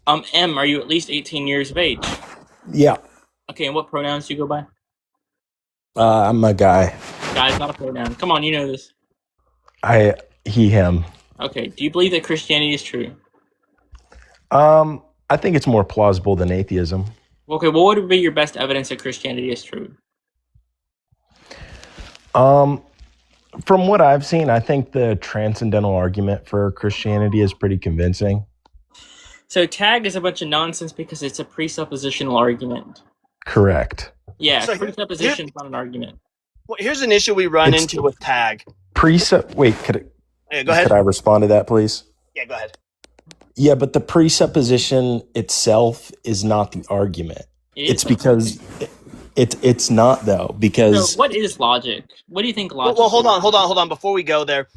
M, are you at least 18 years of age? Yeah. Okay, and what pronouns do you go by? I'm a guy. Guy is not a pronoun. Come on, you know this. He, him. Okay, do you believe that Christianity is true? I think it's more plausible than atheism. Okay, well, what would be your best evidence that Christianity is true? From what I've seen, I think the transcendental argument for Christianity is pretty convincing. So tag is a bunch of nonsense because it's a presuppositional argument. Correct. Yeah, So presupposition is not an argument. Well, here's an issue we run into with tag. Wait, Yeah, go ahead. could I respond to that, please? Yeah, go ahead. Yeah, but the presupposition itself is not the argument. It's because it's not though, because So what is logic? What do you think logic Well, hold is? on. Before we go there,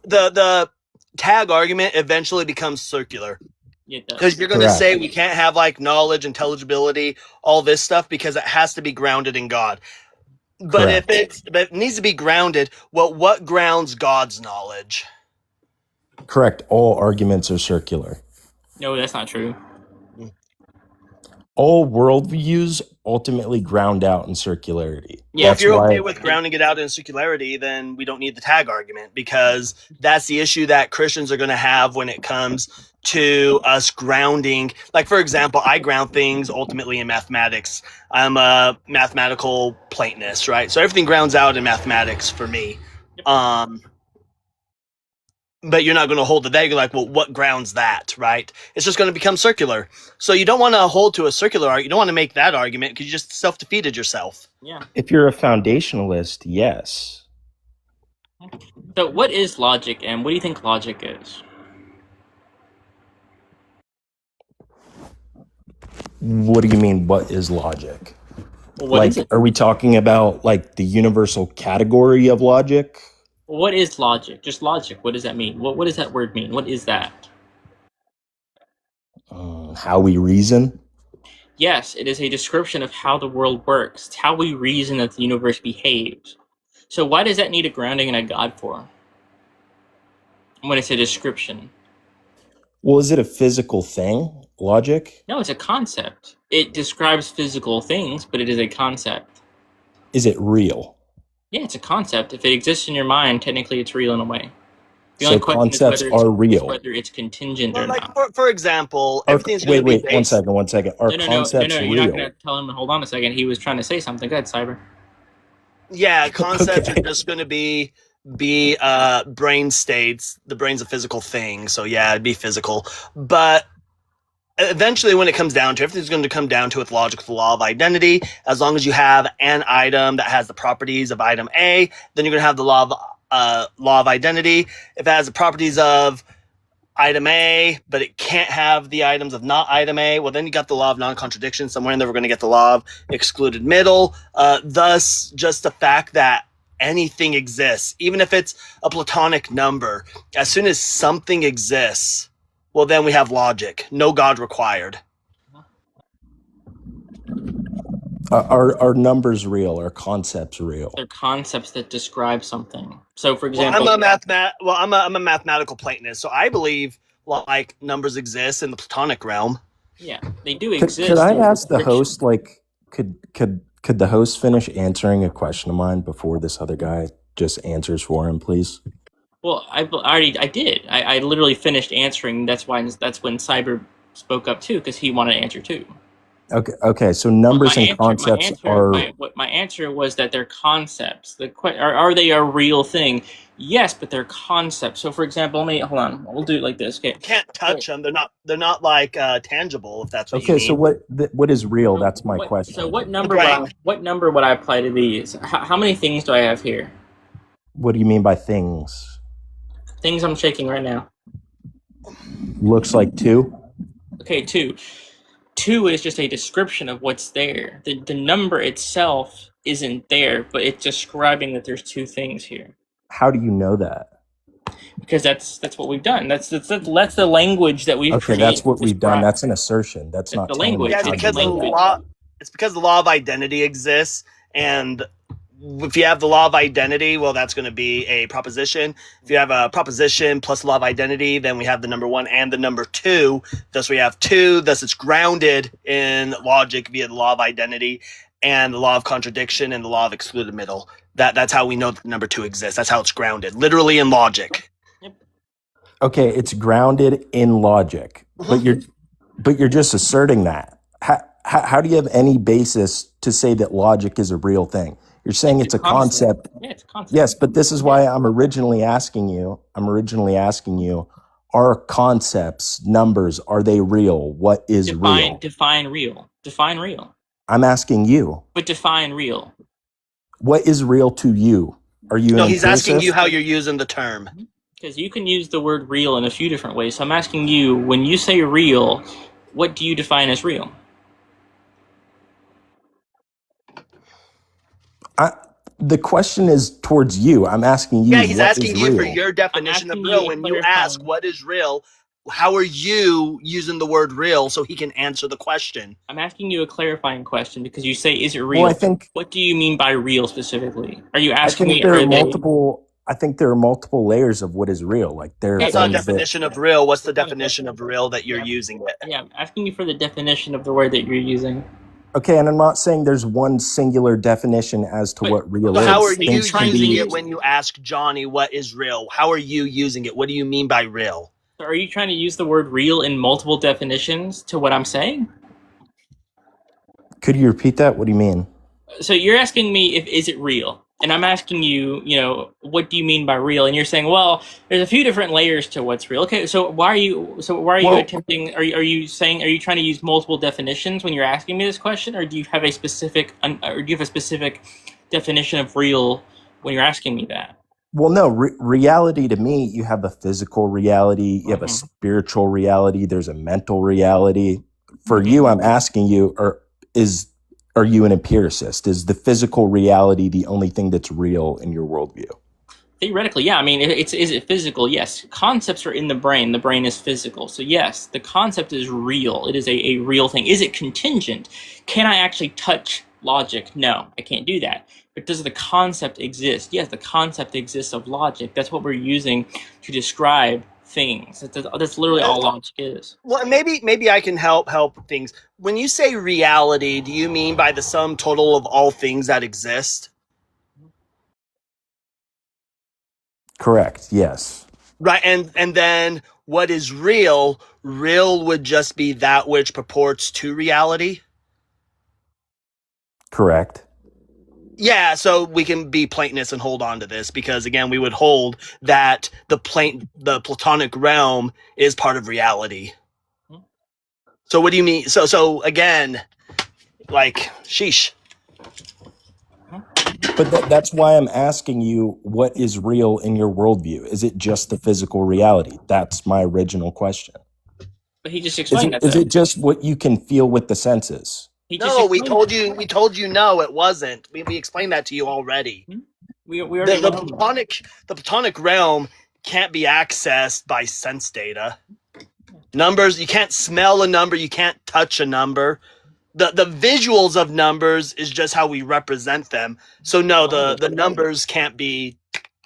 the tag argument eventually becomes circular. It does. Because you're going to Correct. say we can't have like knowledge, intelligibility, all this stuff because it has to be grounded in God. But Correct. but it needs to be grounded, well, what grounds God's knowledge? correct, all arguments are circular. No, that's not true. All worldviews ultimately ground out in circularity. Yeah, Well, if you're why- okay with grounding it out in circularity, then we don't need the tag argument because that's the issue that Christians are going to have when it comes to us grounding. Like, for example, I ground things ultimately in mathematics. I'm a mathematical Platonist, right? So everything grounds out in mathematics for me. But you're not going to hold to that. You're like, well, what grounds that, right? It's just going to become circular. So you don't want to hold to a circular argument. You don't want to make that argument because you just self-defeated yourself. Yeah. If you're a foundationalist, yes. So what is logic, and what do you think logic is? What do you mean, what is logic? Well, what is it? Are we talking about like the universal category of logic? What is logic? Just logic. What does that mean? What does that word mean? What is that? How we reason? Yes, it is a description of how the world works. It's how we reason that the universe behaves. So why does that need a grounding in a God for? When it's a description. Well, is it a physical thing, logic? No, it's a concept. It describes physical things, but it is a concept. Is it real? Yeah, it's a concept. If it exists in your mind, technically it's real in a way. The So only question is concepts whether are real. whether it's contingent Well, or like not. for example, everything's going to be Wait, based. one second. Are concepts You're not real? going to tell him to hold on a second. He was trying to say something. Go ahead, Cyber. Yeah, concepts Okay. are just going to be brain states. The brain's a physical thing, so yeah, it'd be physical. But eventually, when it comes down to everything's going to come down to with logic, the law of identity. As long as you have an item that has the properties of item A, then you're going to have the law of identity. If it has the properties of item A, but it can't have the items of not item A, well, then you got the law of non-contradiction. Somewhere in there, we're going to get the law of excluded middle. Thus, just the fact that anything exists, even if it's a platonic number, as soon as something exists, well, then we have logic. No God required. Are numbers real? Are concepts real? They're concepts that describe something. So, for Well, example, I'm a mathematical Platonist, so I believe like numbers exist in the platonic realm. yeah, they do Could, exist. could I in ask the description. host, like, could the host finish answering a question of mine before this other guy just answers for him, please? Well, I did. I literally finished answering. That's when Cyber spoke up too, because he wanted to answer too. Okay. So numbers and concepts are. My answer was that they're concepts. Are they a real thing? Yes, but they're concepts. So, for example, hold on. We'll do it like this. Okay. You can't touch them. They're not like tangible. If that's what you Okay, mean. so what is real? That's my question. So, what number? Right. What number would I apply to these? How many things do I have here? What do you mean by things? Things I'm shaking right now. Looks like 2. Okay, 2. 2 is just a description of what's there. The number itself isn't there, but it's describing that there's 2 things here. How do you know that? Because that's what we've done. That's the language that we've Okay, created. that's what we've done. That's an assertion. That's not the telling me language. Yeah, how it's you because know the that. law. It's because the law of identity exists, and if you have the law of identity, well, that's going to be a proposition. If you have a proposition plus law of identity, then we have the number 1 and the number 2. Thus, we have 2. Thus, it's grounded in logic via the law of identity and the law of contradiction and the law of excluded middle. That's how we know that the number 2 exists. That's how it's grounded, literally in logic. Okay, it's grounded in logic, but you're just asserting that. How do you have any basis to say that logic is a real thing? You're saying it's a concept. Yeah, it's a concept. Yes, but this is why I'm originally asking you, are concepts, numbers, are they real? What is real? Define real. Define real. I'm asking you. But define real. What is real to you? Are you No, he's asking you how you're using the term. Because you can use the word real in a few different ways. So I'm asking you, when you say real, what do you define as real? The question is towards you. I'm asking you. Yeah, he's what asking is you real? for your definition of real. When you ask what is real, how are you using the word real so he can answer the question? I'm asking you a clarifying question because you say, is it real? Well, I think. What do you mean by real specifically? Are you asking me? I think there are multiple layers of what is real. Like That's not a definition of real. What's the definition of real that you're using it? Yeah, I'm asking you for the definition of the word that you're using. Okay, and I'm not saying there's one singular definition as to what real is. How are you using it when you ask Johnny what is real? How are you using it? What do you mean by real? So are you trying to use the word real in multiple definitions to what I'm saying? Could you repeat that? What do you mean? So you're asking me is it real? And I'm asking you, what do you mean by real? And you're saying, well, there's a few different layers to what's real. Okay, so why are you attempting? Are you trying to use multiple definitions when you're asking me this question, or do you have a specific definition of real when you're asking me that? Well, no, reality to me, you have a physical reality, you have a spiritual reality, there's a mental reality. For you, I'm asking you, are you an empiricist? Is the physical reality the only thing that's real in your worldview? Theoretically, yeah. I mean, is it physical? Yes. Concepts are in the brain. The brain is physical. So yes, the concept is real. It is a real thing. Is it contingent? Can I actually touch logic? No, I can't do that. But does the concept exist? Yes, the concept exists of logic. That's what we're using to describe things. That's literally all logic is. Well, maybe I can help things. When you say reality, do you mean by the sum total of all things that exist? Correct. Yes. Right, and then what is real? Real would just be that which purports to reality. Correct. Yeah, so we can be Platonists and hold on to this because, again, we would hold that the Platonic realm is part of reality. So what do you mean? So again, like, sheesh. But that's why I'm asking you, what is real in your worldview? Is it just the physical reality? That's my original question. But he just explained that. Is it just what you can feel with the senses? No, we told you no, it wasn't. We explained that to you already. The Platonic realm can't be accessed by sense data. Numbers, you can't smell a number, you can't touch a number. The visuals of numbers is just how we represent them. So no, the numbers can't be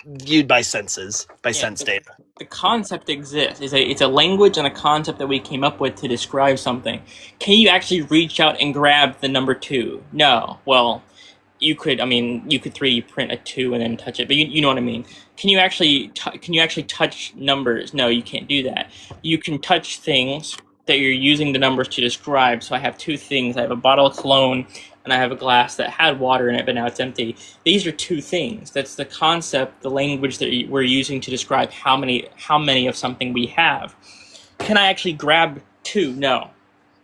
viewed by senses, sense data. The concept exists. It's a language and a concept that we came up with to describe something. Can you actually reach out and grab the number 2? No. Well, you could 3D print a 2 and then touch it, but you know what I mean. Can you actually touch numbers? No, you can't do that. You can touch things that you're using the numbers to describe. So I have 2 things. I have a bottle of cologne and I have a glass that had water in it, but now it's empty. These are 2 things. That's the concept, the language that we're using to describe how many of something we have. Can I actually grab 2? No.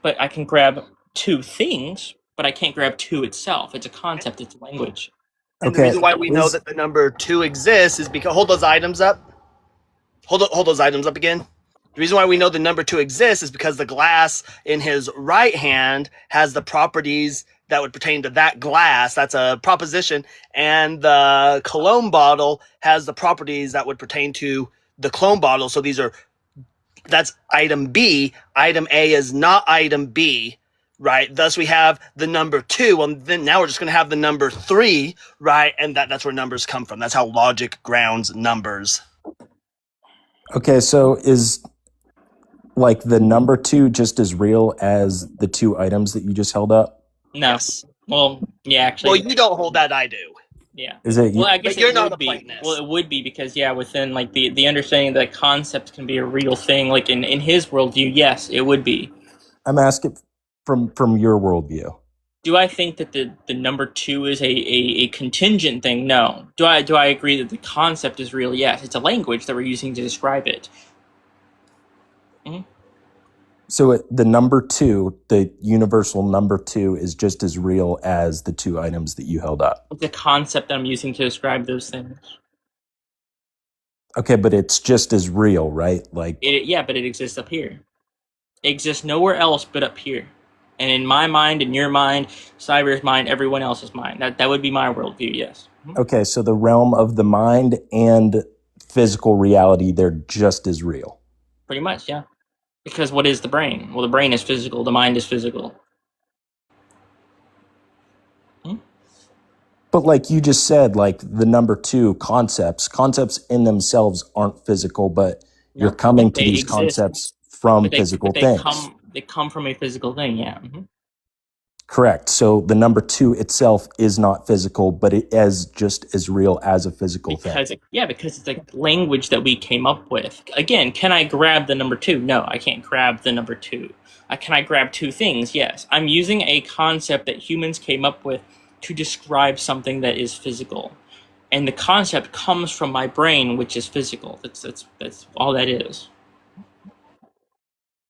But I can grab 2 things, but I can't grab 2 itself. It's a concept, it's a language. And the reason why we know that the number 2 exists is because, hold those items up. Hold those items up again. The reason why we know the number 2 exists is because the glass in his right hand has the properties that would pertain to that glass. That's a proposition. And the cologne bottle has the properties that would pertain to the cologne bottle. So that's item B. Item A is not item B. right? Thus we have the number 2. Well, then now we're just going to have the number 3, right? And that's where numbers come from. That's how logic grounds numbers. Okay, so is like the number 2 just as real as the 2 items that you just held up? No. Yes. Well, yeah, actually. Well, you don't hold that, I do. Yeah. Is it? Well, I guess But you're it not would a be. Platonist. Well, it would be because, yeah, within like the understanding that concepts can be a real thing, like in his worldview, yes, it would be. I'm asking from your worldview. Do I think that the number 2 is a contingent thing? No. Do I agree that the concept is real? Yes. It's a language that we're using to describe it. So the number 2, the universal number 2, is just as real as the 2 items that you held up. It's a concept that I'm using to describe those things. Okay, but it's just as real, right? Like, Yeah, but it exists up here. It exists nowhere else but up here. And in my mind, in your mind, Cyber's mind, everyone else's mind. That would be my worldview, yes. okay, so the realm of the mind and physical reality, they're just as real. Pretty much, yeah. Because what is the brain? Well, the brain is physical. The mind is physical. But like you just said, like the number 2 concepts in themselves aren't physical, but you're coming to these exist. concepts from physical things. They come from a physical thing, yeah. Correct. So the number 2 itself is not physical, but it is just as real as a physical thing. Because it's a language that we came up with. Again, can I grab the number 2? No, I can't grab the number 2. Can I grab 2 things? Yes. I'm using a concept that humans came up with to describe something that is physical. And the concept comes from my brain, which is physical. That's all that is.